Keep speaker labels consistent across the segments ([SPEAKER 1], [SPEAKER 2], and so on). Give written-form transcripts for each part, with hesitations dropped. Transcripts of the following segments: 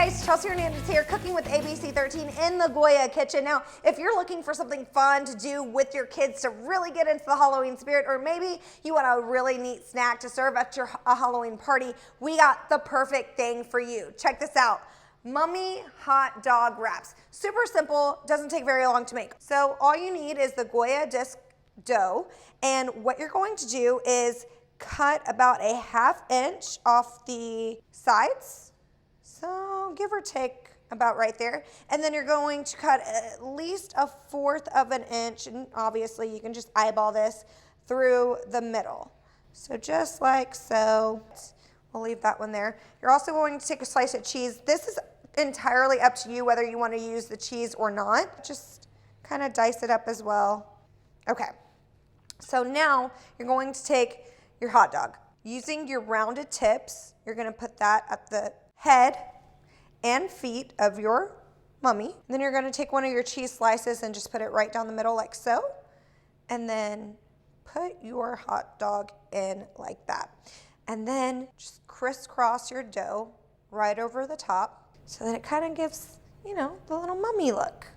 [SPEAKER 1] guys, Chelsey Hernandez here, cooking with ABC 13 in the GOYA kitchen. Now, if you're looking for something fun to do with your kids to really get into the Halloween spirit, or maybe you want a really neat snack to serve at your Halloween party, we got the perfect thing for you. Check this out. Mummy hot dog wraps. Super simple, doesn't take very long to make. So all you need is the GOYA disc dough, and what you're going to do is cut about a ½ inch off the sides. So give or take about right there. And then you're going to cut at least a 1/4 of an inch, and obviously you can just eyeball this through the middle. So just like so. We'll leave that one there. You're also going to take a slice of cheese. This is entirely up to you whether you want to use the cheese or not. Just kind of dice it up as well. Okay, so now you're going to take your hot dog. Using your rounded tips, you're going to put that at the head and feet of your mummy. Then you're going to take one of your cheese slices and just put it right down the middle like so. And then put your hot dog in like that. And then just crisscross your dough right over the top so that it kind of gives, you know, the little mummy look.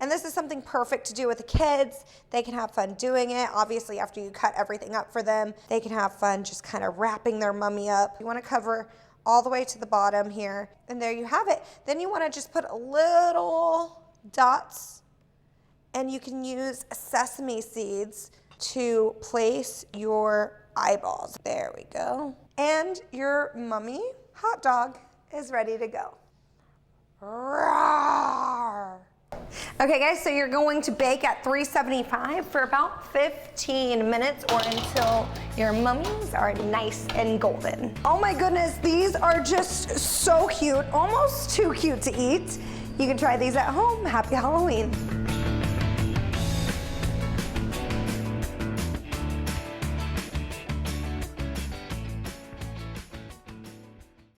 [SPEAKER 1] And this is something perfect to do with the kids. They can have fun doing it. Obviously, after you cut everything up for them, they can have fun just kind of wrapping their mummy up. You want to cover all the way to the bottom here. And there you have it. Then you want to just put a little dots, and you can use sesame seeds to place your eyeballs. There we go. And your mummy hot dog is ready to go. Roar. Okay guys, so you're going to bake at 375 for about 15 minutes or until your mummies are nice and golden. Oh my goodness, these are just so cute, almost too cute to eat. You can try these at home. Happy Halloween.